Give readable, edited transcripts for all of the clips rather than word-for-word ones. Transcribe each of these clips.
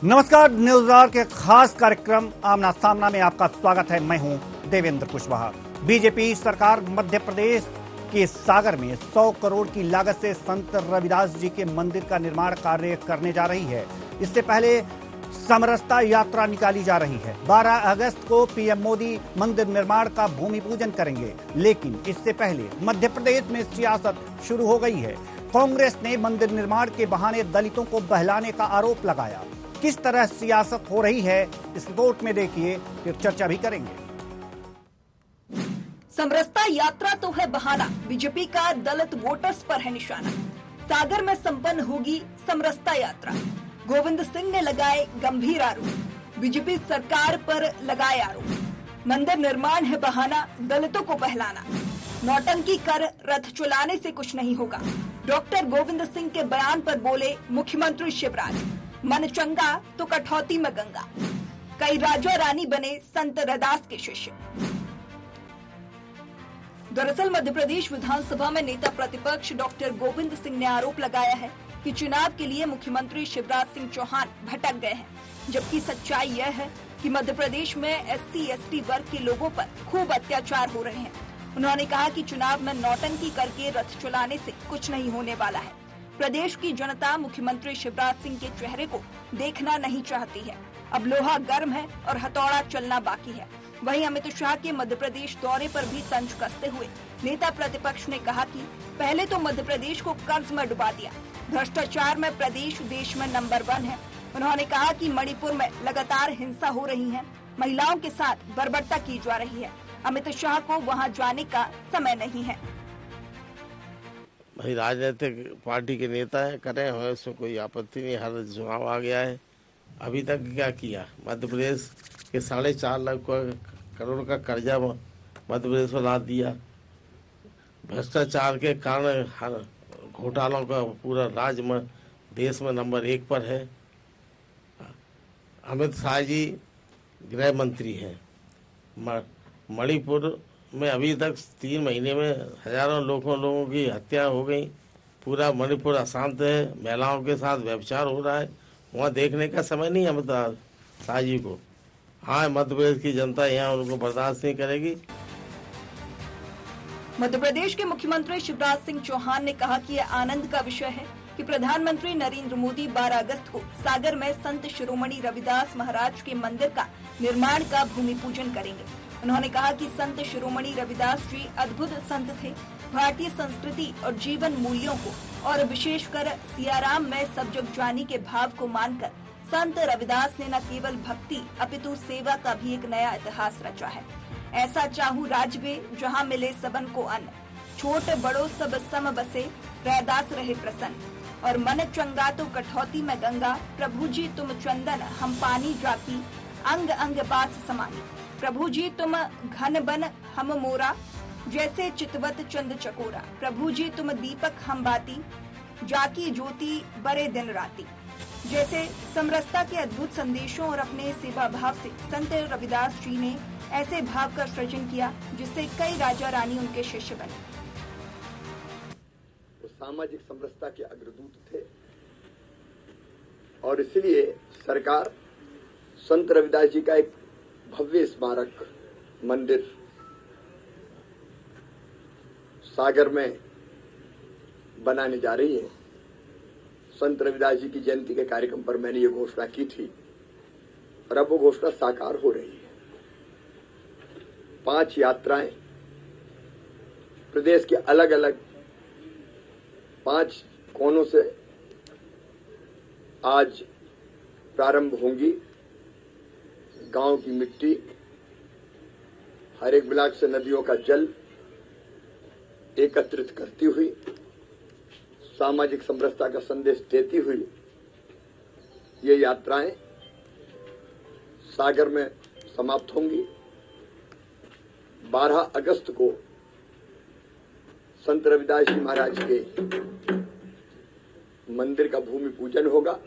नमस्कार, news our के खास कार्यक्रम आमना सामना में आपका स्वागत है। मैं हूं देवेंद्र कुशवाहा। बीजेपी सरकार मध्य प्रदेश के सागर में 100 करोड़ की लागत से संत रविदास जी के मंदिर का निर्माण कार्य करने जा रही है। इससे पहले समरसता यात्रा निकाली जा रही है। 12 अगस्त को पीएम मोदी मंदिर निर्माण का भूमि पूजन करेंगे, लेकिन इससे पहले मध्य प्रदेश में सियासत शुरू हो गई है। कांग्रेस ने मंदिर निर्माण के बहाने दलितों को बहलाने का आरोप लगाया। किस तरह सियासत हो रही है, इस रिपोर्ट में देखिए, फिर चर्चा भी करेंगे। समरसता यात्रा तो है बहाना, बीजेपी का दलित वोटर्स पर है निशाना। सागर में संपन्न होगी समरसता यात्रा। गोविंद सिंह ने लगाए गंभीर आरोप, बीजेपी सरकार पर लगाए आरोप। मंदिर निर्माण है बहाना, दलितों को बहलाना। नौटंकी कर रथ चलाने से कुछ नहीं होगा। डॉक्टर गोविंद सिंह के बयान पर बोले मुख्यमंत्री शिवराज, मन चंगा तो कठौती में गंगा। कई राजा रानी बने संत रविदास के शिष्य। दरअसल मध्य प्रदेश विधानसभा में नेता प्रतिपक्ष डॉक्टर गोविंद सिंह ने आरोप लगाया है कि चुनाव के लिए मुख्यमंत्री शिवराज सिंह चौहान भटक गए हैं, जबकि सच्चाई यह है कि मध्य प्रदेश में SC/ST वर्ग के लोगों पर खूब अत्याचार हो रहे हैं। उन्होंने कहा कि चुनाव में नौटंकी करके रथ चलाने से कुछ नहीं होने वाला है। प्रदेश की जनता मुख्यमंत्री शिवराज सिंह के चेहरे को देखना नहीं चाहती है। अब लोहा गर्म है और हथौड़ा चलना बाकी है। वहीं अमित शाह के मध्य प्रदेश दौरे पर भी तंज कसते हुए नेता प्रतिपक्ष ने कहा कि पहले तो मध्य प्रदेश को कर्ज में डुबा दिया, भ्रष्टाचार में प्रदेश देश में नंबर 1 है। उन्होंने कहा कि मणिपुर में लगातार हिंसा हो रही है, महिलाओं के साथ बर्बरता की जा रही है। अमित शाह को वहां जाने का समय नहीं है। भाई राजनीतिक पार्टी के नेता है, करे हुए उसमें कोई आपत्ति नहीं। हर चुनाव आ गया है, अभी तक क्या किया? मध्य प्रदेश के 4.5 लाख करोड़ का कर्जा मध्य प्रदेश को लाद दिया। भ्रष्टाचार के कारण हर घोटालों का पूरा राज्य में देश में नंबर 1 पर है। अमित शाह जी गृह मंत्री हैं। मणिपुर में अभी तक 3 महीने में हजारों लोगों की हत्या हो गई। पूरा मणिपुर अशांत है, महिलाओं के साथ व्यभिचार हो रहा है। वहाँ देखने का समय नहीं है अमित शाह जी को। हाँ, मध्य प्रदेश की जनता यहाँ उनको बर्दाश्त नहीं करेगी। मध्य प्रदेश के मुख्यमंत्री शिवराज सिंह चौहान ने कहा कि यह आनंद का विषय है कि प्रधानमंत्री नरेंद्र मोदी 12 अगस्त को सागर में संत शिरोमणि रविदास महाराज के मंदिर का निर्माण का भूमि पूजन करेंगे। उन्होंने कहा कि संत शिरोमणि रविदास जी अद्भुत संत थे। भारतीय संस्कृति और जीवन मूल्यों को और विशेषकर सियाराम में सब जग जानी के भाव को मानकर संत रविदास ने न केवल भक्ति अपितु सेवा का भी एक नया इतिहास रचा है। ऐसा चाहू राजवे जहाँ मिले सबन को अन्न, छोट बड़ो सब सम बसे, रैदास रहे प्रसन्न। और मन चंगा तो कठौती में गंगा, प्रभु जी तुम चंदन हम पानी जाकी, अंग अंग बास समानी। प्रभु जी तुम घन बन हम मोरा, जैसे चितवत चंद चकोरा। प्रभु जी तुम दीपक हम बाती, जाकी ज्योति बरे दिन राती। जैसे समरसता के अद्भुत संदेशों और अपने सेवा भाव से संत रविदास जी ने ऐसे भाव का सृजन किया जिससे कई राजा रानी उनके शिष्य बने। वो सामाजिक समरसता के अग्रदूत थे और इसलिए सरकार संत रविदास जी का एक भव्य स्मारक मंदिर सागर में बनाने जा रही है। संत रविदास जी की जयंती के कार्यक्रम पर मैंने ये घोषणा की थी और अब वो घोषणा साकार हो रही है। 5 यात्राएं प्रदेश के अलग अलग 5 कोनों से आज प्रारंभ होंगी। गांव की मिट्टी, हर एक ब्लॉक से नदियों का जल एकत्रित करती हुई, सामाजिक समरसता का संदेश देती हुई ये यात्राएं सागर में समाप्त होंगी। 12 अगस्त को संत रविदास जी महाराज के मंदिर का भूमि पूजन होगा,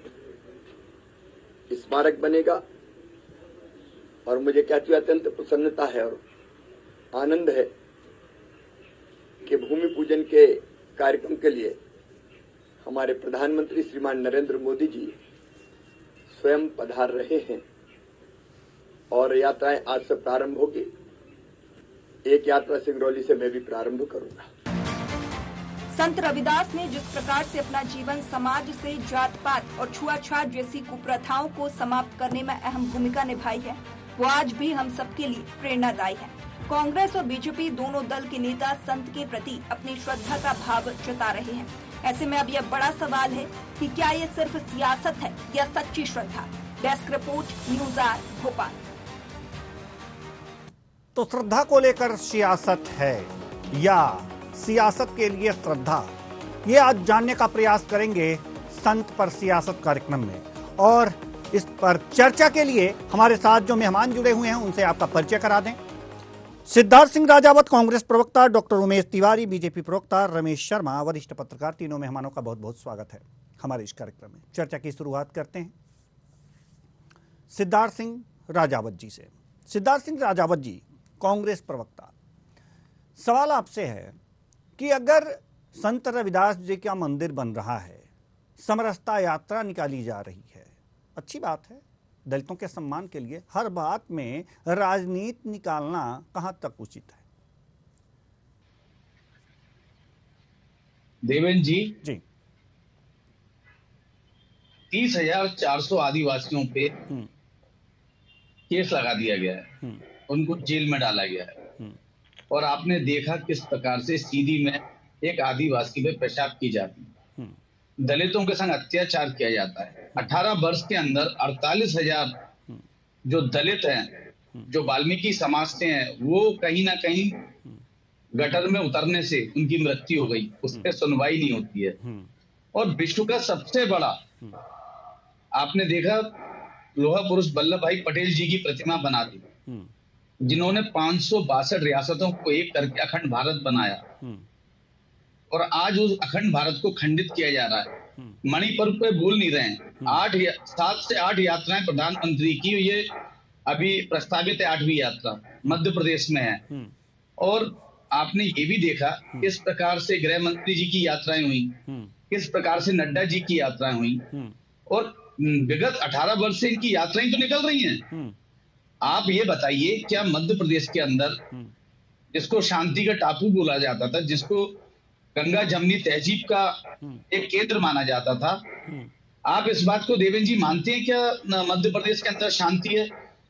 स्मारक बनेगा। और मुझे कहते हुए अत्यंत प्रसन्नता है और आनंद है कि भूमि पूजन के कार्यक्रम के लिए हमारे प्रधानमंत्री श्रीमान नरेंद्र मोदी जी स्वयं पधार रहे हैं और यात्राएं आज से प्रारंभ होगी। एक यात्रा सिंगरौली से मैं भी प्रारंभ करूंगा। संत रविदास ने जिस प्रकार से अपना जीवन समाज से जात पात और छुआछूत जैसी कुप्रथाओं को समाप्त करने में अहम भूमिका निभाई है, वो आज भी हम सबके लिए प्रेरणादायी है। कांग्रेस और बीजेपी दोनों दल के नेता संत के प्रति अपनी श्रद्धा का भाव जता रहे हैं। ऐसे में अब यह बड़ा सवाल है कि क्या ये सिर्फ सियासत है या सच्ची श्रद्धा। Desk report, news R Bhopal. तो श्रद्धा को लेकर सियासत है या सियासत के लिए श्रद्धा, ये आज जानने का प्रयास करेंगे संत पर सियासत कार्यक्रम में। और इस पर चर्चा के लिए हमारे साथ जो मेहमान जुड़े हुए हैं उनसे आपका परिचय करा दें। सिद्धार्थ सिंह राजावत, कांग्रेस प्रवक्ता, डॉक्टर उमेश तिवारी, बीजेपी प्रवक्ता, रमेश शर्मा, वरिष्ठ पत्रकार। तीनों मेहमानों का बहुत बहुत स्वागत है हमारे इस कार्यक्रम में। चर्चा की शुरुआत करते हैं सिद्धार्थ सिंह राजावत जी से। सिद्धार्थ सिंह राजावत जी, कांग्रेस प्रवक्ता, सवाल आपसे है कि अगर संत रविदास जी का मंदिर बन रहा है, समरसता यात्रा निकाली जा रही है, अच्छी बात है, दलितों के सम्मान के लिए, हर बात में राजनीति निकालना कहां तक उचित है? देवेंद्र जी 30,400 आदिवासियों पे केस लगा दिया गया है, उनको जेल में डाला गया है। और आपने देखा किस प्रकार से सीधी में एक आदिवासी पे पेशाब की जाती है, दलितों के संग अत्याचार किया जाता है। 18 वर्ष के अंदर 48,000 जो दलित हैं, जो वाल्मीकि समाज से हैं, वो कहीं ना कहीं गटर में उतरने से उनकी मृत्यु हो गई, उस पर सुनवाई नहीं होती है। और विश्व का सबसे बड़ा, आपने देखा, लोहा पुरुष वल्लभ भाई पटेल जी की प्रतिमा बना दी, जिन्होंने 562 रियासतों को एक करके अखंड भारत बनाया। और आज उस अखंड भारत को खंडित किया जा रहा है। मणिपुर पे बोल नहीं रहे हैं। 7 से 8 यात्राएं प्रधानमंत्री की, ये अभी प्रस्तावित है 8वीं यात्रा मध्य प्रदेश में है। और आपने ये भी देखा किस प्रकार से गृह मंत्री जी की यात्राएं हुई, किस प्रकार से नड्डा जी की यात्राएं हुई। और विगत 18 वर्ष से इनकी यात्राएं तो निकल रही हैं। आप ये बताइए, क्या मध्य प्रदेश के अंदर, जिसको शांति का टापू बोला जाता था, जिसको गंगा जमनी तहजीब का एक केंद्र माना जाता था, आप इस बात को देवेंद्र जी मानते हैं क्या मध्य प्रदेश के अंदर शांति है?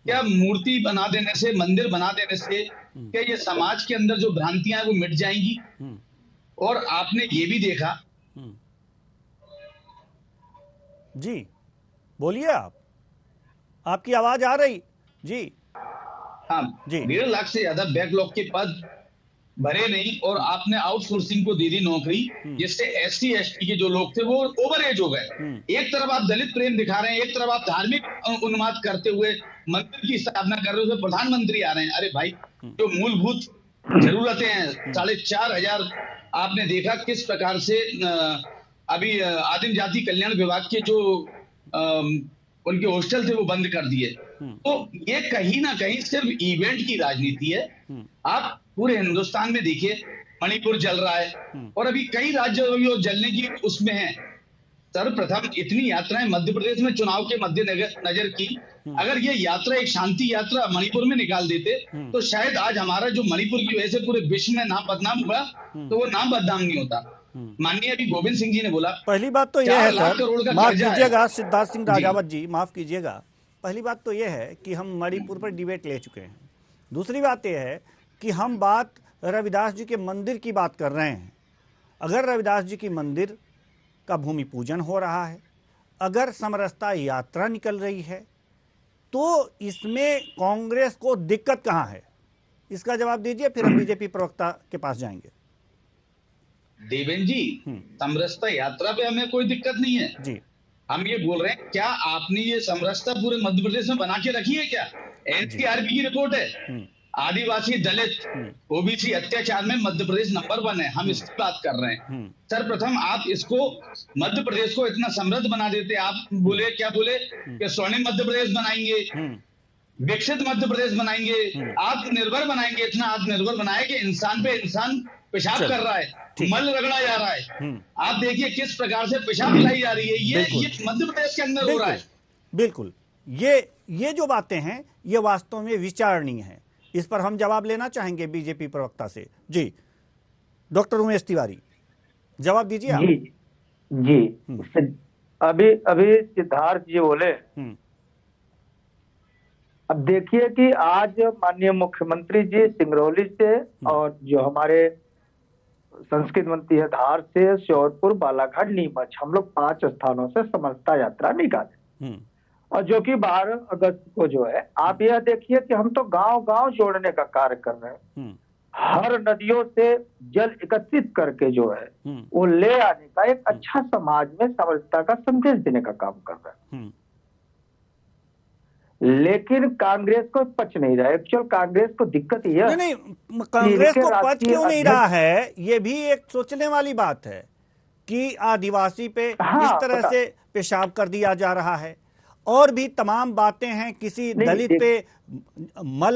क्या मूर्ति बना देने से, मंदिर बना देने से क्या ये समाज के अंदर जो भ्रांतियां हैं वो मिट जाएंगी? और आपने ये भी देखा। जी बोलिए, आपकी आवाज आ रही जी। हाँ जी, 1.5 लाख से ज्यादा बैकलॉग के पद भरे नहीं, और आपने आउटसोर्सिंग को दे दी नौकरी, जिससे SC ST के जो लोग थे वो ओवर एज हो गए। एक तरफ आप दलित प्रेम दिखा रहे हैं, एक तरफ आप धार्मिक उन्माद करते हुए मंदिर की स्थापना कर रहे हो, प्रधानमंत्री आ रहे हैं। अरे भाई, जो मूलभूत जरूरतें हैं, 4,500 आपने देखा किस प्रकार से अभी आदिम जाति कल्याण विभाग के जो उनके हॉस्टल थे वो बंद कर दिए। तो ये कहीं ना कहीं सिर्फ इवेंट की राजनीति है। आप पूरे हिंदुस्तान में देखिए, मणिपुर जल रहा है और अभी कई राज्य जलने की उसमें है। सर्वप्रथम इतनी यात्राएं मध्य प्रदेश में चुनाव के मद्देनजर की, अगर ये यात्रा एक शांति यात्रा मणिपुर में निकाल देते तो शायद आज हमारा जो मणिपुर की वजह से पूरे विश्व में नाम बदनाम हुआ, तो वो नाम बदनाम नहीं होता। माननीय अभी गोविंद सिंह जी ने बोला, पहली बात तो यह है सर, माफ कीजिएगा सिद्धार्थ सिंह राजावत जी, माफ कीजिएगा, पहली बात तो यह है कि हम मणिपुर पर डिबेट ले चुके हैं। दूसरी बात यह है कि हम बात रविदास जी के मंदिर की बात कर रहे हैं। अगर रविदास जी की मंदिर का भूमि पूजन हो रहा है, अगर समरसता यात्रा निकल रही है, तो इसमें कांग्रेस को दिक्कत कहां है? इसका जवाब दीजिए, फिर हम बीजेपी प्रवक्ता के पास जाएंगे। देवेंद्र जी, समरसता यात्रा पे हमें कोई दिक्कत नहीं है जी। हम ये बोल रहे हैं, क्या आपने ये समरसता पूरे मध्य प्रदेश में बना के रखी है क्या? NCRB की रिपोर्ट है, आदिवासी दलित OBC अत्याचार में मध्य प्रदेश नंबर 1 है। हम इसकी बात कर रहे हैं। सर्वप्रथम आप इसको मध्य प्रदेश को इतना समृद्ध बना देते, आप बोले क्या बोले कि स्वर्णिम मध्य प्रदेश बनाएंगे, विकसित मध्य प्रदेश बनाएंगे, आत्मनिर्भर बनाएंगे। इतना आत्मनिर्भर बनाए कि इंसान पे इंसान पेशाब कर रहा है, मल रगड़ा जा रहा है। आप देखिए किस प्रकार से पेशाब मिलाई जा रही है। ये मध्य प्रदेश के अंदर हो रहा है। बिल्कुल, ये जो बातें हैं ये वास्तव में विचारणीय है। इस पर हम जवाब लेना चाहेंगे बीजेपी प्रवक्ता से। जी डॉक्टर उमेश तिवारी, जवाब दीजिए आप। जी जी, अभी अभी सिद्धार्थ जी बोले, अब देखिए कि आज माननीय मुख्यमंत्री जी सिंगरौली से और जो हमारे संस्कृत मंत्री है धार से, श्योरपुर, बालाघाट, नीमच, हम लोग 5 स्थानों से समरसता यात्रा निकाले और जो कि 12 अगस्त को जो है, आप यह देखिए कि हम तो गांव गांव जोड़ने का कार्य कर रहे हैं। हर नदियों से जल एकत्रित करके जो है वो ले आने का एक अच्छा समाज में समरसता का संदेश देने का काम कर रहे हैं। लेकिन कांग्रेस को पच नहीं रहा है। एक्चुअल कांग्रेस को दिक्कत यह नहीं, कांग्रेस को पच क्यों नहीं रहा है, ये भी एक सोचने वाली बात है कि आदिवासी पे इस तरह से पेशाब कर दिया जा रहा है और भी तमाम बातें हैं, किसी दलित पे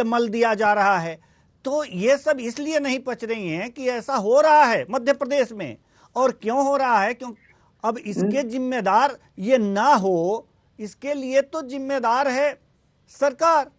मल दिया जा रहा है। तो ये सब इसलिए नहीं पच रही हैं कि ऐसा हो रहा है मध्य प्रदेश में। और क्यों हो रहा है? क्यों अब इसके जिम्मेदार ये ना हो, इसके लिए तो जिम्मेदार है सरकार।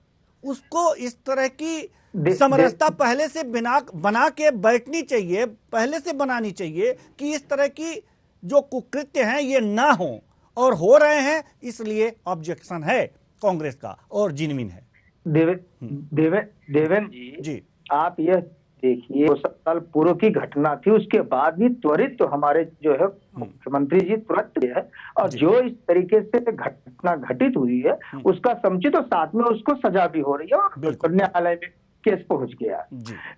उसको इस तरह की समरसता पहले से बना के बैठनी चाहिए, पहले से बनानी चाहिए कि इस तरह की जो कुकृत्य हैं ये ना हो, और हो रहे हैं, इसलिए ऑब्जेक्शन है कांग्रेस का और जिनमिन है। देवेंद्र जी, आप यह देखिए 2 साल पूर्व की घटना थी, उसके बाद भी त्वरित तो हमारे जो है मुख्यमंत्री जी तुरंत है और जो इस तरीके से घटना घटित हुई है उसका समुचित और साथ में उसको सजा भी हो रही है और न्यायालय में केस पहुंच गया है।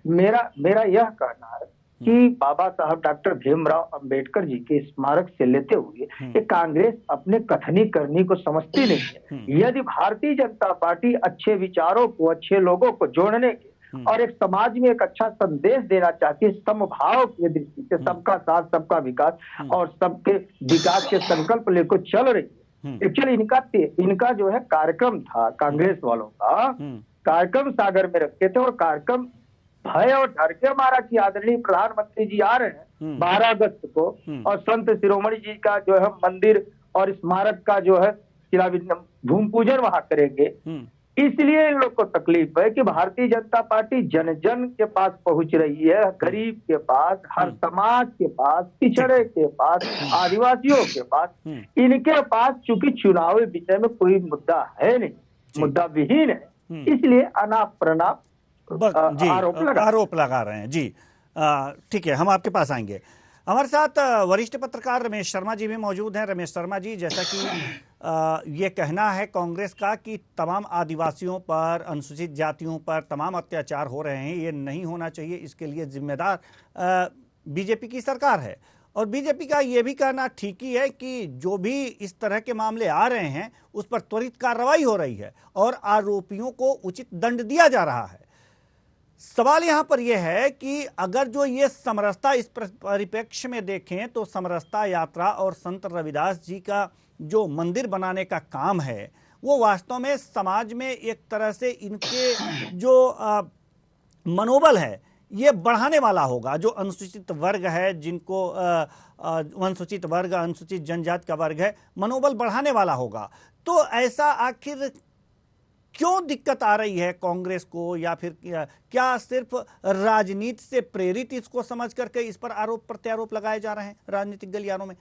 मेरा यह कहना है कि बाबा साहब डॉक्टर भीमराव अंबेडकर जी के स्मारक से लेते हुए कि कांग्रेस अपने कथनी करनी को समझती नहीं है। यदि भारतीय जनता पार्टी अच्छे विचारों को, अच्छे लोगों को जोड़ने के और एक समाज में एक अच्छा संदेश देना चाहती है, समभाव की दृष्टि से, सबका साथ सबका विकास और सबके विकास के संकल्प लेकर चल रही है। एक्चुअली इनका जो है कार्यक्रम था, कांग्रेस वालों का कार्यक्रम सागर में रखे थे और कार्यक्रम भय और डर के मारा कि आदरणीय प्रधानमंत्री जी आ रहे हैं 12 अगस्त को और संत शिरोमणि जी का जो है मंदिर और स्मारक का जो है भूमि पूजन वहां करेंगे। इसलिए इन लोग को तकलीफ है कि भारतीय जनता पार्टी जन जन के पास पहुंच रही है, गरीब के पास, हर समाज के पास, पिछड़े के पास, आदिवासियों के पास। इनके पास चूंकि चुनावी विषय में कोई मुद्दा है नहीं, मुद्दा विहीन है, इसलिए अनाप प्रनाप आरोप लगा रहे हैं। जी ठीक है, हम आपके पास आएंगे। हमारे साथ वरिष्ठ पत्रकार रमेश शर्मा जी भी मौजूद हैं। रमेश शर्मा जी, जैसा कि ये कहना है कांग्रेस का कि तमाम आदिवासियों पर, अनुसूचित जातियों पर तमाम अत्याचार हो रहे हैं, ये नहीं होना चाहिए, इसके लिए जिम्मेदार बीजेपी की सरकार है। और बीजेपी का ये भी कहना ठीक ही है कि जो भी इस तरह के मामले आ रहे हैं उस पर त्वरित कार्रवाई हो रही है और आरोपियों को उचित दंड दिया जा रहा है। सवाल यहां पर यह है कि अगर जो ये समरसता इस परिप्रेक्ष्य में देखें तो समरसता यात्रा और संत रविदास जी का जो मंदिर बनाने का काम है वो वास्तव में समाज में एक तरह से इनके जो मनोबल है ये बढ़ाने वाला होगा। जो अनुसूचित वर्ग है, जिनको अनुसूचित वर्ग, अनुसूचित जनजाति का वर्ग है, मनोबल बढ़ाने वाला होगा। तो ऐसा आखिर क्यों दिक्कत आ रही है कांग्रेस को, या फिर क्या सिर्फ राजनीति से प्रेरित इसको समझ करके इस पर आरोप प्रत्यारोप लगाए जा रहे हैं राजनीतिक गलियारों में?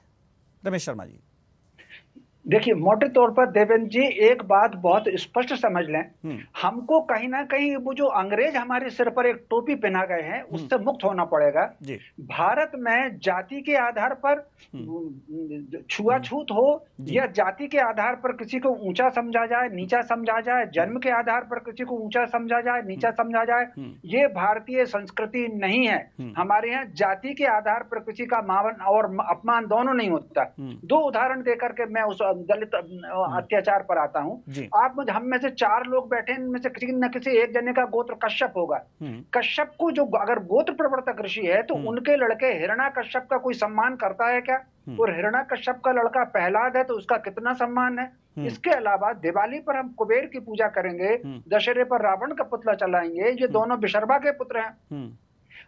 रमेश शर्मा जी, देखिए, मोटे तौर पर देवेंद्र जी एक बात बहुत स्पष्ट समझ लें, हमको कहीं ना कहीं वो जो अंग्रेज हमारे सिर पर एक टोपी पहना गए हैं उससे मुक्त होना पड़ेगा। भारत में जाति के आधार पर छुआछूत हो या जाति के आधार पर किसी को ऊंचा समझा जाए, नीचा समझा जाए, जन्म के आधार पर किसी को ऊंचा समझा जाए, नीचा समझा जाए, ये भारतीय संस्कृति नहीं है। हमारे यहाँ जाति के आधार पर किसी का मान और अपमान दोनों नहीं होता। 2 उदाहरण देकर के मैं उस दलित अत्याचार पर आता हूं। आप मुझे, हम में से 4 लोग बैठे, इनमें से किसी न किसी एक जने का गोत्र कश्यप होगा। कश्यप को जो अगर गोत्र प्रवर्तक ऋषि है तो उनके लड़के हिरणा कश्यप का कोई सम्मान करता है क्या? और हिरणा कश्यप का लड़का प्रहलाद है तो उसका कितना सम्मान है? इसके अलावा दिवाली पर हम कुबेर की पूजा करेंगे, दशहरे पर रावण का पुतला चलाएंगे, ये दोनों विशर्वा के पुत्र हैं।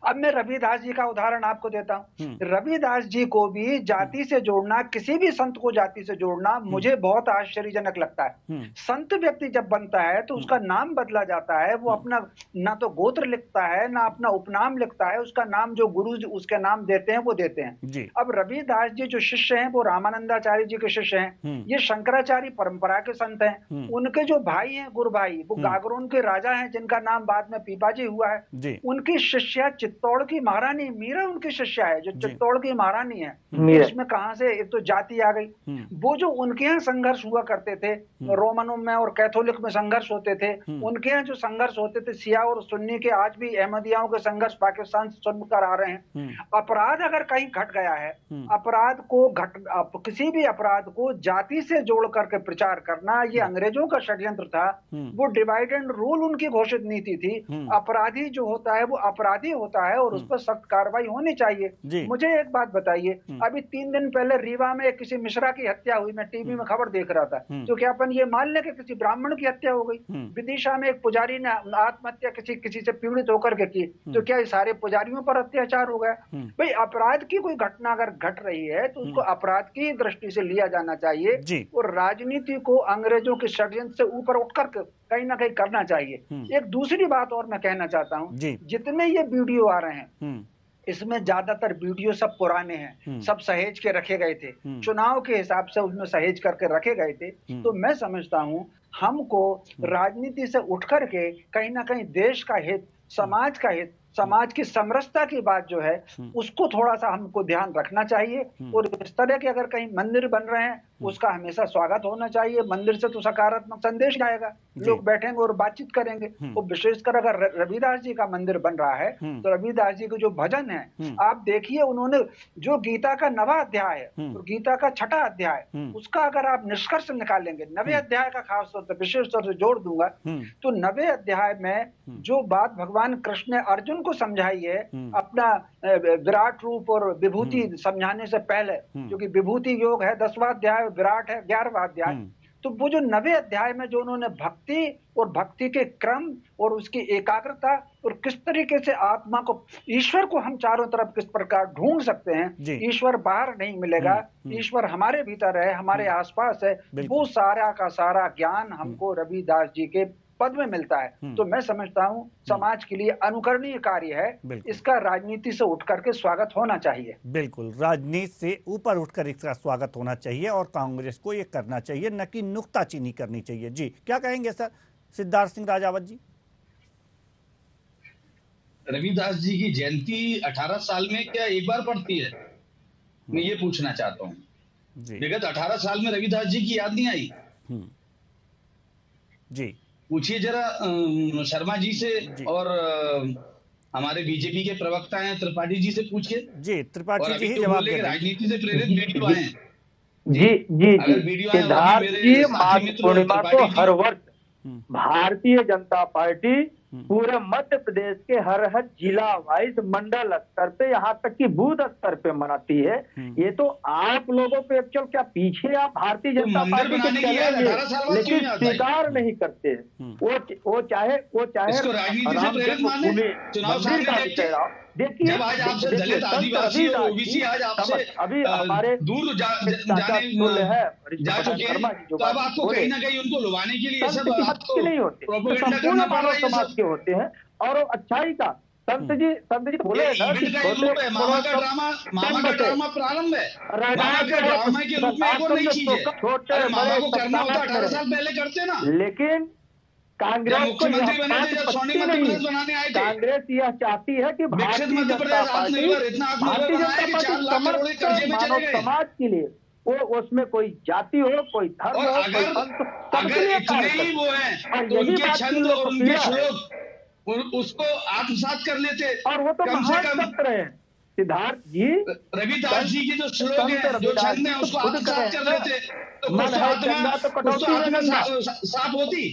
अब मैं रविदास जी का उदाहरण आपको देता हूँ। रविदास जी को भी जाति से जोड़ना, किसी भी संत को जाति से जोड़ना मुझे बहुत आश्चर्यजनक लगता है। संत व्यक्ति जब बनता है तो उसका नाम बदला जाता है, वो अपना ना तो गोत्र लिखता है ना अपना उपनाम लिखता है, उसका नाम जो गुरु जी उसके नाम देते हैं वो देते हैं। अब रविदास जी जो शिष्य हैं वो रामानंदाचार्य जी के शिष्य हैं, ये शंकराचार्य परंपरा के संत हैं। उनके जो भाई हैं गुरु भाई, वो गागरोन के राजा हैं जिनका नाम बाद में पीपाजी हुआ है। उनकी शिष्या चित्तौड़ की महारानी मीरा उनकी शिष्या है, जो चित्तौड़ की महारानी है। इसमें कहां से एक तो जाति आ गई। वो जो उनके यहाँ संघर्ष हुआ करते थे, रोमनों में और कैथोलिक में संघर्ष होते थे, उनके यहाँ जो संघर्ष होते थे शिया और सुन्नी के, आज भी अहमदियाओं के संघर्ष पाकिस्तान से सुनकर आ रहे हैं। अपराध अगर कहीं घट गया है, अपराध को किसी भी अपराध को जाति से जोड़ करके प्रचार करना, ये अंग्रेजों का षड्यंत्र था। वो डिवाइड एंड रूल उनकी घोषित नीति थी। अपराधी जो होता है वो अपराधी होता है और उस पर सख्त कार्रवाई होनी चाहिए। मुझे एक बात बताइए, अभी 3 दिन पहले रीवा में किसी मिश्रा की हत्या हुई, मैं टीवी में खबर देख रहा था, तो क्या अपन ये मान लें कि किसी ब्राह्मण की हत्या हो गई? विदिशा में एक पुजारी ने आत्महत्या किसी से पीड़ित होकर के की, तो क्या ये सारे पुजारियों पर अत्याचार हो गया? भाई अपराध की कोई घटना अगर घट रही है तो उसको अपराध की दृष्टि से लिया जाना चाहिए और राजनीति को अंग्रेजों के षड्यंत्र से ऊपर उठकर कहीं ना कहीं करना चाहिए। एक दूसरी बात और मैं कहना चाहता हूँ, जितने ये वीडियो आ रहे हैं इसमें ज्यादातर वीडियो सब पुराने हैं, सब सहेज के रखे गए थे, चुनाव के हिसाब से उसमें सहेज करके रखे गए थे। तो मैं समझता हूँ हमको राजनीति से उठ करके कहीं ना कहीं देश का हित, समाज का हित, समाज की समरसता की बात जो है उसको थोड़ा सा हमको ध्यान रखना चाहिए। और इस तरह के अगर कहीं मंदिर बन रहे हैं उसका हमेशा स्वागत होना चाहिए। मंदिर से तो सकारात्मक संदेश आएगा, लोग बैठेंगे और बातचीत करेंगे। और विशेषकर अगर रविदास जी का मंदिर बन रहा है तो रविदास जी के जो भजन है आप देखिए, उन्होंने जो गीता का 9वां अध्याय है और गीता का 6ठा अध्याय, उसका अगर आप निष्कर्ष निकालेंगे, 9वें अध्याय का खास तौर पर विशेष तौर से जोड़ दूंगा, तो 9वें अध्याय में जो बात भगवान कृष्ण ने अर्जुन को समझाई है अपना विराट रूप और विभूति समझाने से पहले, क्योंकि विभूति योग है 10वां अध्याय, विराट है 11वां अध्याय, तो वो जो 9वें अध्याय में जो उन्होंने भक्ति और भक्ति के क्रम और उसकी एकाग्रता और किस तरीके से आत्मा को, ईश्वर को हम चारों तरफ किस प्रकार ढूंढ सकते हैं, ईश्वर बाहर नहीं मिलेगा, ईश्वर हमारे भीतर है, हमारे आसपास है, वो सारा का सारा ज्ञान हमको रविदास जी के पद में मिलता है। तो मैं समझता हूं समाज के लिए अनुकरणीय कार्य है, इसका राजनीति से उठ करके स्वागत होना चाहिए। बिल्कुल, राजनीति से ऊपर उठकर इसका स्वागत होना चाहिए और कांग्रेस को ये करना चाहिए, न कि नुक्ताचीनी करनी चाहिए। जी क्या कहेंगे सर सिद्धार्थ सिंह राजावत जी? रविदास जी की जयंती 18 साल में क्या एक बार पड़ती है? मैं ये पूछना चाहता हूँ। विगत 18 साल में रविदास जी की याद नहीं आई? जी पूछिए जरा शर्मा जी से और हमारे बीजेपी के प्रवक्ता हैं त्रिपाठी जी से पूछिए। जी त्रिपाठी जी ही जवाब देंगे। राजनीति से प्रेरित वीडियो आए हैं। जी सिद्धार्थ जी, माघ पूर्णिमा को हर वर्ष भारतीय जनता पार्टी पूरे मध्य प्रदेश के हर जिला वाइज, मंडल स्तर पे, यहाँ तक कि बूथ स्तर पे मनाती है। ये तो आप लोगों पे एक्चुअल क्या पीछे आप भारतीय जनता पार्टी के चलेंगे लेकिन स्वीकार नहीं करते। वो चाहे देखिए, जब आज आपसे दलित आदिवासी और ओबीसी आज आपसे अभी हमारे दूर जा चुके हैं, तो अब आपको कहीं ना कहीं उनको लुभाने के लिए सब आपको नहीं होते, संपूर्ण मानव समाज के होते हैं। और अच्छाई का संत जी बोले मामा का ड्रामा प्रारंभ है, मामा के ड्रामा के रूप में एक और नई चीज है। छोटे मामा को करना होता 18 साल पहले करते ना। लेकिन कांग्रेस मुख्यमंत्री बने थे, जब स्वर्णिम मध्य प्रदेश बनाने आए थे, कांग्रेस यह चाहती है कि विकसित मध्य प्रदेश आत्मनिर्भर, इतना आत्मनिर्भर बनाया कि 4 लाख करोड़ के कर्जे में चले गए। समाज के लिए वो उसमें कोई जाति हो, कोई धर्म हो, अगर इतने ही वो हैं तो उनके छंद और उनके श्लोक उसको आत्मसात कर लेते। और वो तो कम से कम रहे हैं सिद्धार्थ जी, रविदास जी के जो श्लोक है, जो छंद है, उसको आत्मसात कर लेते तो आत्मा साफ होती।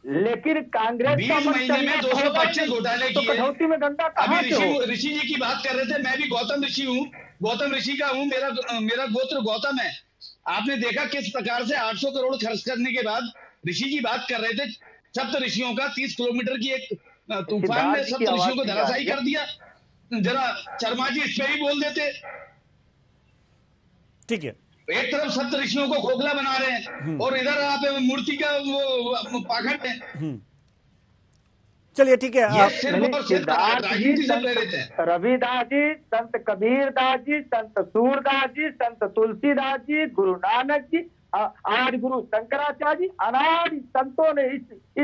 लेकिन कांग्रेस 20 महीने में 225 घोटाले किए। कटौती में गंगा अभी ऋषि जी की बात कर रहे थे, मैं भी गौतम ऋषि हूँ, गौतम ऋषि का हूँ, मेरा गोत्र गौतम है। आपने देखा किस प्रकार से 800 करोड़ खर्च करने के बाद ऋषि जी बात कर रहे थे, सप्त ऋषियों का 30 किलोमीटर की एक तूफान ने सप्त ऋषियों को धराशायी कर दिया। जरा शर्मा जी इस पे ही बोल देते। ठीक है, एक तरफ सप्त ऋषियों को खोखला बना रहे हैं और इधर आप मूर्ति का वो पाखंड है। चलिए ठीक है। ये सिर्फ और सिर्फ राजनीति से प्रेरित है। रविदास जी, संत कबीरदास जी, संत सूरदास जी, संत तुलसीदास जी, गुरु नानक जी, आज गुरु शंकराचार्य जी, अनादि संतों ने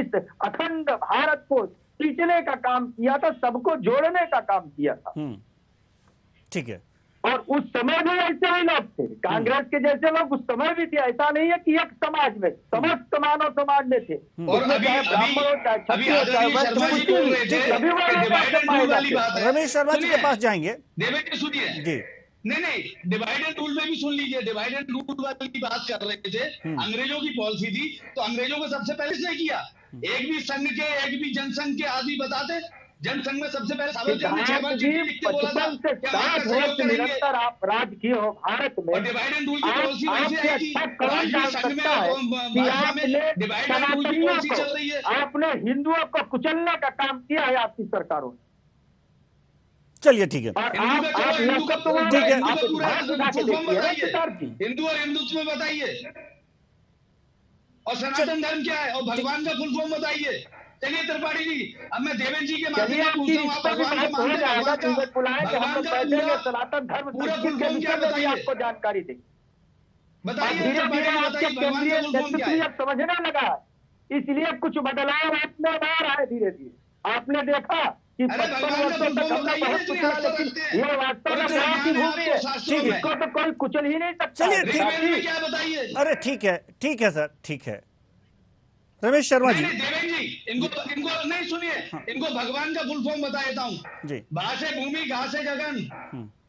इस अखंड भारत को सींचने का काम किया था, सबको जोड़ने का काम किया था। ठीक है। और उस समय भी ऐसे ही लोग थे, कांग्रेस के जैसे लोग उस समय भी थे। ऐसा नहीं है कि एक समाज में, समस्त मानव समाज में थे। और रमेश शर्मा जी के पास जाएंगे। देवेंद्र सुनिए जी, नहीं, डिवाइड एंड रूल में भी सुन लीजिए। डिवाइड एंड रूल वाली की बात कर रहे थे, अंग्रेजों की पॉलिसी थी, तो अंग्रेजों को सबसे पहले इसने किया। एक भी संघ के, एक भी जनसंघ के आदमी बताते, जनसंघ में सबसे पहले निरंतर आप राज किए हो भारत में, डिवाइड एंड रूल की पॉलिसी वैसे है कि चल रही है। आपने हिंदुओं को कुचलने का काम किया है आपकी सरकारों ने। चलिए ठीक है, हिंदू और हिंदुत्व में बताइए, और सनातन धर्म क्या है, और भगवान का फुल फॉर्म बताइए। चलिए त्रिपाठी जी, अब मैं देवेंद्र जी के माध्यम से पूछता हूँ, आप भगवान को मानते हैं? सनातन धर्म पूरा फुल फॉर्म क्या बताइए, आपको जानकारी दे बताइए। भगवान का फुल फॉर्म क्या है? समझने लगा, इसलिए कुछ बदलाव आपने आ रहा है धीरे धीरे। आपने देखा कि ये वास्तव में इसको तो कोई कुचल ही नहीं सकता। चलिए क्या बताइए। अरे ठीक है सर, ठीक है। रमेश शर्मा जी, देवेंद्र जी, इनको नहीं सुनिए, इनको भगवान का फुल फॉर्म बता देता हूँ जी। भा से भूमि, गा से गगन,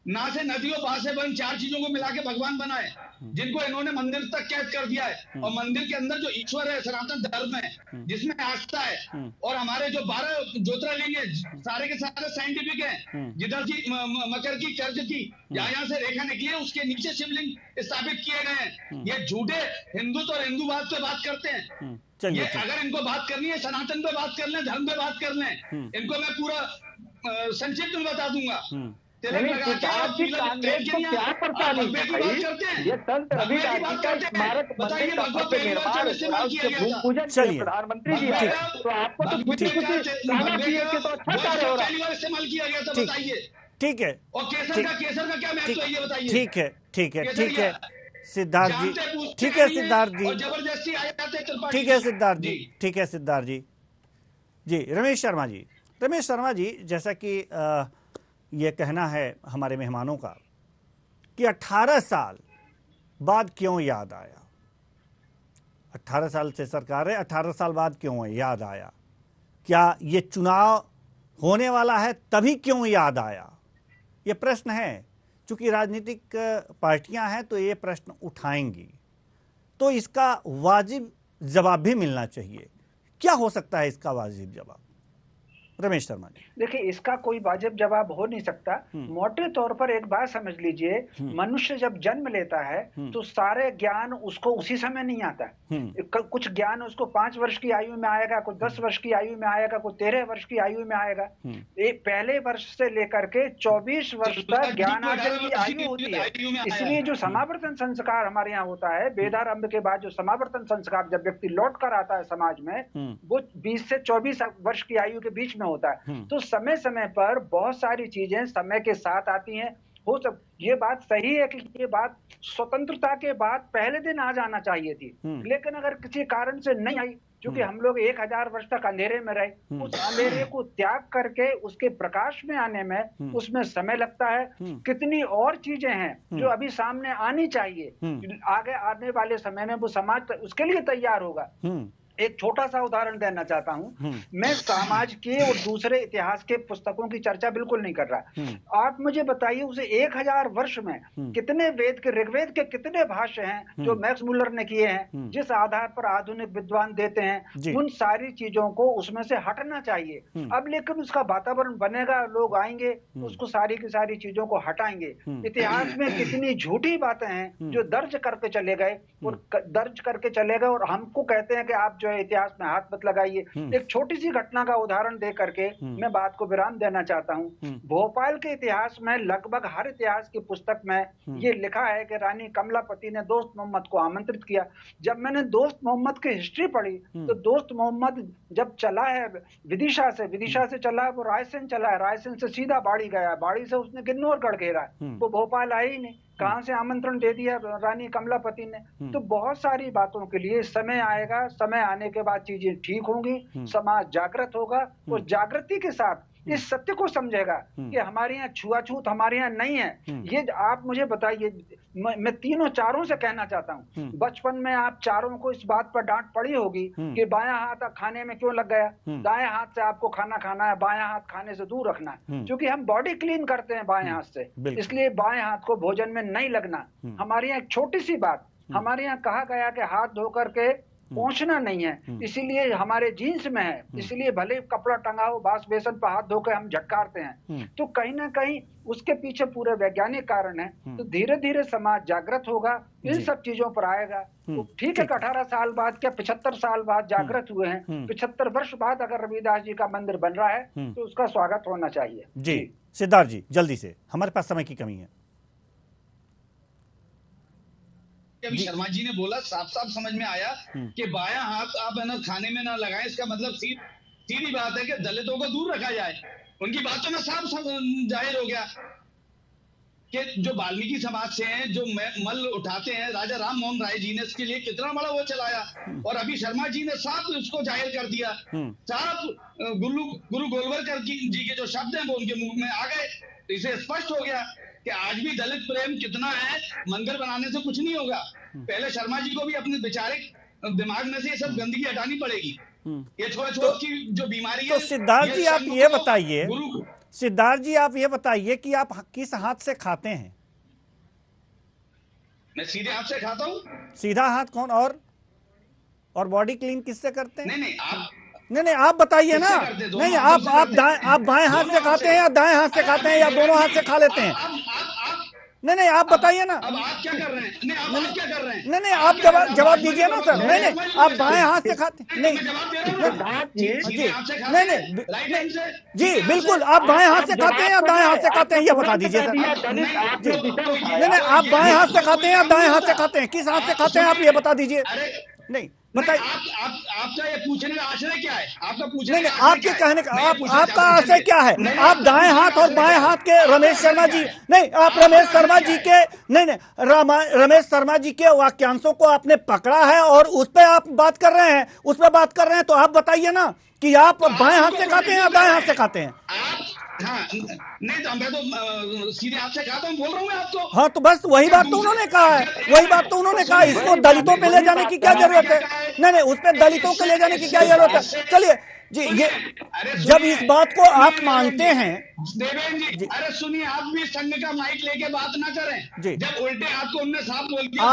ना से नदियों, बा से वन, चार चीजों को मिला के भगवान बनाए, जिनको इन्होंने मंदिर तक कैद कर दिया है। और मंदिर के अंदर जो ईश्वर है, सनातन धर्म है, जिसमें आस्था है, और हमारे जो 12 ज्योतिर्लिंग है, सारे के सारे साइंटिफिक हैं। जिधर की मकर की, कर्ज की, यहाँ से रेखा निकली है, उसके नीचे शिवलिंग स्थापित किए गए हैं। ये झूठे हिंदुत्व और हिंदूवाद पे बात करते हैं। ये अगर इनको बात करनी है, सनातन पे बात कर लें, धर्म पे बात कर लें, इनको मैं पूरा संक्षिप्त में बता दूंगा। कांग्रेस को क्या परेशानी है? ये संत रविदास का स्मारक मंदिर का भव्य निर्माण, उसके भूमि पूजन के प्रधानमंत्री जी आए, तो आपको तो कुछ कहना चाहिए कि तो अच्छा कार्य हो रहा है। इस्तेमाल किया गया था, बताइए। ठीक है, और केसर का क्या महत्व है, ये बताइए। ठीक है सिद्धार्थ जी, ठीक है सिद्धार्थ जी, जबरदस्ती आ जाते, ठीक है सिद्धार्थ जी, ठीक है सिद्धार्थ जी। जी रमेश शर्मा जी, जैसा कि ये कहना है हमारे मेहमानों का कि 18 साल बाद क्यों याद आया? 18 साल से सरकार है, 18 साल बाद क्यों याद आया? क्या ये चुनाव होने वाला है तभी क्यों याद आया? ये प्रश्न है। चूंकि राजनीतिक पार्टियां हैं तो ये प्रश्न उठाएंगी, तो इसका वाजिब जवाब भी मिलना चाहिए। क्या हो सकता है इसका वाजिब जवाब? रमेश शर्मा जी, देखिए, इसका कोई वाजिब जवाब हो नहीं सकता। मोटे तौर पर एक बात समझ लीजिए, मनुष्य जब जन्म लेता है तो सारे ज्ञान उसको उसी समय नहीं आता। कुछ ज्ञान उसको 5 वर्ष की आयु में आएगा, कुछ 10 वर्ष की आयु में आएगा, कुछ 13 वर्ष की आयु में आएगा। एक पहले वर्ष से लेकर के 24 वर्ष तक ज्ञानार्जन की आयु होती है। इसलिए जो समावर्तन संस्कार हमारे यहाँ होता है, वेदारंभ के बाद जो समावर्तन संस्कार जब व्यक्ति लौट कर आता है समाज में, वो 20 से 24 वर्ष की आयु के बीच में होता है। तो समय समय पर बहुत सारी चीजें समय के साथ आती हैं। हो सब ये बात सही है कि ये बात स्वतंत्रता के बाद पहले दिन आ जाना चाहिए थी, लेकिन अगर किसी कारण से नहीं आई, क्योंकि हम लोग 1000 वर्ष तक अंधेरे में रहे, उस अंधेरे को त्याग करके उसके प्रकाश में आने में उसमें समय लगता है। कितनी और चीजें हैं जो अभी सामने आनी चाहिए, आगे आने वाले समय में वो समाज उसके लिए तैयार होगा। एक छोटा सा उदाहरण देना चाहता हूं। मैं समाज के और दूसरे इतिहास के पुस्तकों की चर्चा बिल्कुल नहीं कर रहा। आप मुझे बताइए, उसे 1000 वर्ष में कितने वेद के, ऋग्वेद के कितने भाष्य हैं जो मैक्स मुलर ने किए हैं, जिस आधार पर आधुनिक विद्वान देते हैं, उन सारी चीजों को उसमें से हटना चाहिए। अब लेकिन उसका वातावरण बनेगा, लोग आएंगे, उसको सारी की सारी चीजों को हटाएंगे। इतिहास में कितनी झूठी बातें हैं जो दर्ज करके चले गए और हमको कहते हैं कि आप जो जो है इतिहास में हाथ मत लगाइए। एक छोटी सी घटना का उदाहरण दे करके मैं बात को विराम देना चाहता हूँ। भोपाल के इतिहास में लगभग हर इतिहास की पुस्तक में ये लिखा है कि रानी कमलापति ने दोस्त मोहम्मद को आमंत्रित किया। जब मैंने दोस्त मोहम्मद की हिस्ट्री पढ़ी तो दोस्त मोहम्मद जब चला है विदिशा से चला है, वो रायसेन चला है, रायसेन से सीधा बाड़ी गया, बाड़ी से उसने किन्नौरगढ़ घेरा है, वो भोपाल आए ही नहीं। कहां से आमंत्रण दे दिया रानी कमलापति ने। तो बहुत सारी बातों के लिए समय आएगा, समय आने के बाद चीजें ठीक होंगी, समाज जागृत होगा और जागृति के साथ इस सत्य को समझेगा कि हमारे यहाँ छुआछूत हमारे यहाँ नहीं है। ये आप मुझे बताइए, मैं तीनों चारों से कहना चाहता हूँ, बचपन में आप चारों को इस बात पर डांट पड़ी होगी कि बायां हाथ खाने में क्यों लग गया, दाएं हाथ से आपको खाना खाना है, बायां हाथ खाने से दूर रखना है, क्योंकि हम बॉडी क्लीन करते हैं बाएं हाथ से, इसलिए बाएं हाथ को भोजन में नहीं लगना। हमारे यहाँ एक छोटी सी बात, हमारे यहाँ कहा गया कि हाथ धो करके पहुंचना नहीं है, इसीलिए हमारे जीन्स में है, इसलिए भले कपड़ा टंगा हो बास बेसन पर हाथ धोकर हम झटकारते हैं। तो कहीं ना कहीं उसके पीछे पूरे वैज्ञानिक कारण है। तो धीरे धीरे समाज जागृत होगा, इन सब चीजों पर आएगा। तो ठीक है, 18 साल बाद क्या 75 साल बाद जागृत हुए हैं, 75 वर्ष बाद अगर रविदास जी का मंदिर बन रहा है तो उसका स्वागत होना चाहिए। जी सिद्धार्थ जी, जल्दी से, हमारे पास समय की कमी है। अभी शर्मा जी ने बोला, साफ साफ समझ में आया कि बायां हाथ आप है ना खाने में ना लगाएं। इसका मतलब सीधी बात है कि दलितों को दूर रखा जाए। उनकी बातों में साफ जाहिर हो गया कि जो वाल्मीकि समाज से हैं, जो मल उठाते हैं, राजा राम मोहन राय जी ने इसके लिए कितना बड़ा वो चलाया, और अभी शर्मा जी ने साफ उसको जाहिर कर दिया। साफ गुरु गोलवलकर जी के जो शब्द हैं वो उनके मुंह में आ गए। इसे स्पष्ट हो गया कि आज भी दलित प्रेम कितना है, मंदिर बनाने से कुछ नहीं होगा। पहले शर्मा जी को भी अपने वैचारिक दिमाग में से ये सब गंदगी हटानी पड़ेगी। ये छुआछूत की जो बीमारी है। तो सिद्धार्थ जी आप ये बताइए, सिद्धार्थ जी आप ये बताइए कि आप किस हाथ से खाते हैं? मैं सीधे हाथ से खाता हूँ। सीधा हाथ कौन? और बॉडी क्लीन किससे करते हैं? नहीं आप बताइए ना। नहीं, आप बाएं हाथ से खाते हैं या दाएं हाथ से खाते हैं या दोनों हाथ से खा लेते हैं? नहीं आप बताइए ना। अब आप क्या कर रहे हैं? आप क्या कर रहे हैं? नहीं आप जवाब दीजिए ना सर। नहीं आप बाएं हाथ से खाते नहीं जी बिल्कुल। आप बाएं हाथ से खाते हैं या दाएं हाथ से खाते हैं, ये बता दीजिए सर। नहीं आप बाएं हाथ से खाते हैं या दाएं हाथ से खाते हैं? किस हाथ से खाते हैं आप ये बता दीजिए। नहीं बताइए। आपका ये पूछने का आशय क्या है? आपका पूछने नहीं आपके कहने का आपका आशय क्या है? आप दाएं हाथ और बाएं हाथ के रमेश शर्मा जी नहीं, आप रमेश शर्मा जी के रमेश शर्मा जी के वाक्यांशों को आपने पकड़ा है और उस पर आप बात कर रहे हैं, तो आप बताइए ना कि आप बाएं हाथ से खाते हैं या दाएं हाथ से खाते हैं? हाँ, नहीं तो मैं तो सीधे हाथ से खाता हूँ, बोल रहा हूँ मैं आपको। हाँ तो बस वही बात तो उन्होंने कहा है, इसको दलितों पे ले जाने की क्या जरूरत है? नहीं उस पे दलितों को ले जाने की क्या जरूरत है? चलिए जी, ये जब इस बात को आप मानते हैं देवेंद्र जी, अरे सुनिए, आप भी संघ का माइक लेके बात ना करें जी। जब उल्टे हाथ को उनने साफ बोल दिया,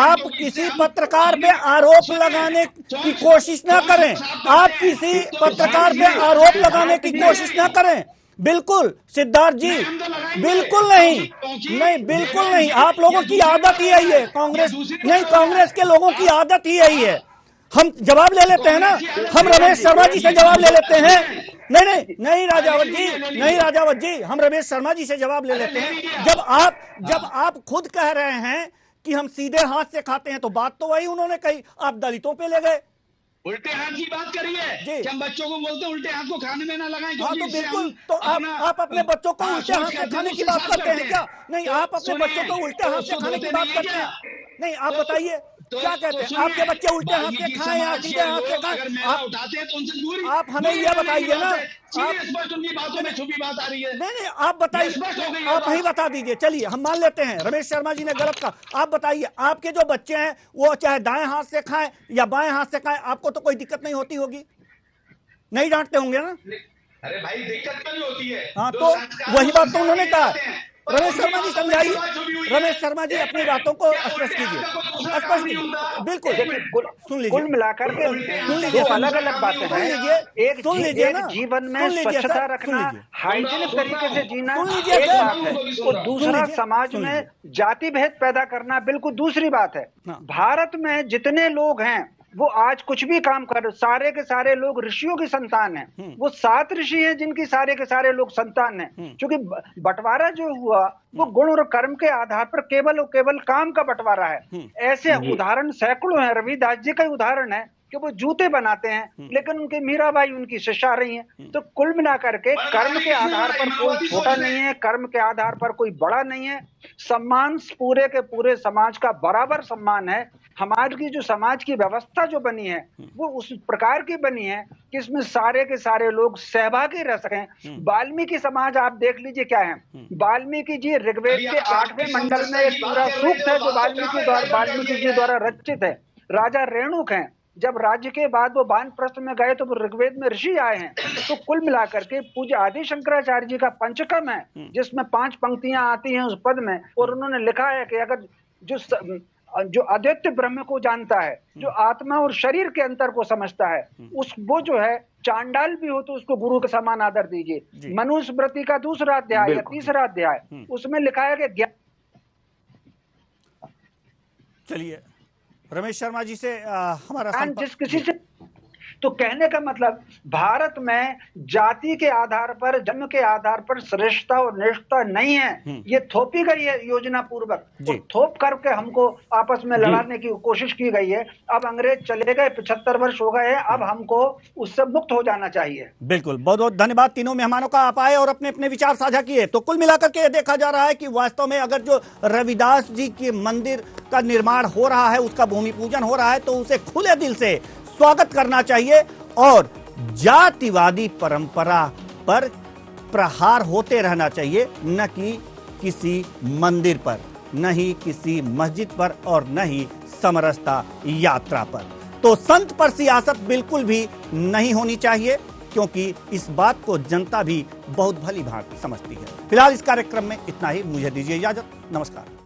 आप किसी पत्रकार पे आरोप लगाने की कोशिश ना करें। आप किसी पत्रकार पे आरोप लगाने की कोशिश ना करें। बिल्कुल सिद्धार्थ जी, बिल्कुल नहीं। आप लोगों की आदत ही यही है। कांग्रेस के लोगों की आदत ही यही है। हम जवाब ले लेते हैं ना, हम रमेश शर्मा जी से जवाब ले लेते हैं। नहीं राजावत जी, हम रमेश शर्मा जी से जवाब ले लेते हैं। जब आप खुद कह रहे हैं कि हम सीधे हाथ से खाते हैं, तो बात तो वही उन्होंने कही, आप दलितों पे ले गए। उल्टे हाथ की बात करिए कि हम बच्चों को बोलते हैं उल्टे हाथ को खाने में ना लगाएं। हाँ तो बिल्कुल, तो आप अपने बच्चों को उल्टे हाथ से खाने की बात करते हैं क्या? नहीं, आप अपने बच्चों को उल्टे हाथ से खाने की बात करते हैं? नहीं, आप बताइए क्या कहते हैं? आपके बच्चे उल्टे हाथ से खाएं या सीधे हाथ से खाएं? आप हमें यह बताइए ना। उनकी बातों में छुपी बात आ रही है। नहीं आप बताइए, आप ही बता दीजिए। चलिए हम मान लेते हैं रमेश शर्मा जी ने गलत कहा। आप बताइए, आपके जो बच्चे हैं वो चाहे दाएं हाथ से खाएं या बाएं हाथ से खाएं, आपको तो कोई दिक्कत नहीं होती होगी? नहीं डांटते होंगे ना? अरे भाई, दिक्कत क्यों होती है? हाँ तो वही बात तो उन्होंने कहा। रमेश शर्मा जी समझाइए, रमेश शर्मा जी अपनी बातों को स्पष्ट कीजिए। बिल्कुल सुन लीजिए, कुल मिलाकर के दो अलग अलग बातें हैं। एक जीवन में स्वच्छता रखना, हाइजीनिक तरीके से जीना एक बात है, और दूसरा समाज में जाति भेद पैदा करना बिल्कुल दूसरी बात है। भारत में जितने लोग हैं वो आज कुछ भी काम कर, सारे के सारे लोग ऋषियों की संतान हैं। वो 7 ऋषि हैं जिनकी सारे के सारे लोग संतान हैं। क्योंकि बंटवारा जो हुआ वो गुण और कर्म के आधार पर केवल और केवल काम का बंटवारा है। ऐसे उदाहरण सैकड़ों हैं। रविदास जी का उदाहरण है कि वो जूते बनाते हैं, लेकिन उनके मीराबाई उनकी शिष्या रही हैं। तो कुल मिलाकर के कर्म के आधार पर कोई छोटा नहीं है, कर्म के आधार पर कोई बड़ा नहीं है। सम्मान पूरे के पूरे समाज का बराबर सम्मान है। हमारी जो समाज की व्यवस्था जो बनी है वो उस प्रकार की बनी है कि इसमें सारे के सारे लोग सहभागी रह सकें। वाल्मीकि समाज आप देख लीजिए क्या है। वाल्मीकि जी ऋग्वेद के 8वें मंडल में एक पूरा सूक्त है जो वाल्मीकि जी द्वारा रचित है। राजा रेणुक हैं, जब राज्य के बाद वो वानप्रस्थ में गए तो ऋग्वेद में ऋषि आए हैं। तो कुल मिलाकर के पूज्य आदि शंकराचार्य जी का पंचकम है जिसमें 5 पंक्तियां आती हैं उस पद में, और उन्होंने लिखा है कि अगर जो अद्वैत ब्रह्म को जानता है, जो आत्मा और शरीर के अंतर को समझता है, वो जो है चांडाल भी हो तो उसको गुरु के समान आदर दीजिए। मनुस्मृति का 2रा अध्याय या 3रा अध्याय, उसमें लिखा है कि चलिए रमेश शर्मा जी से हमारा जिस किसी से, तो कहने का मतलब भारत में जाति के आधार पर, जन्म के आधार पर श्रेष्ठता और निष्ठता नहीं है। ये थोपी गई है योजना पूर्वक, थोप करके हमको आपस में लड़ाने की कोशिश की गई है। अब अंग्रेज चले गए, 75 वर्ष हो गए हैं, अब हमको उससे मुक्त हो जाना चाहिए। बिल्कुल, बहुत बहुत धन्यवाद तीनों मेहमानों का, आप आए और अपने अपने विचार साझा किए। तो कुल मिलाकर के देखा जा रहा है कि वास्तव में अगर जो रविदास जी के मंदिर का निर्माण हो रहा है, उसका भूमि पूजन हो रहा है, तो उसे खुले दिल से स्वागत करना चाहिए और जातिवादी परंपरा पर प्रहार होते रहना चाहिए, न कि किसी मंदिर पर, न ही किसी मस्जिद पर और न ही समरसता यात्रा पर। तो संत पर सियासत बिल्कुल भी नहीं होनी चाहिए, क्योंकि इस बात को जनता भी बहुत भली भांति समझती है। फिलहाल इस कार्यक्रम में इतना ही, मुझे दीजिए इजाजत, नमस्कार।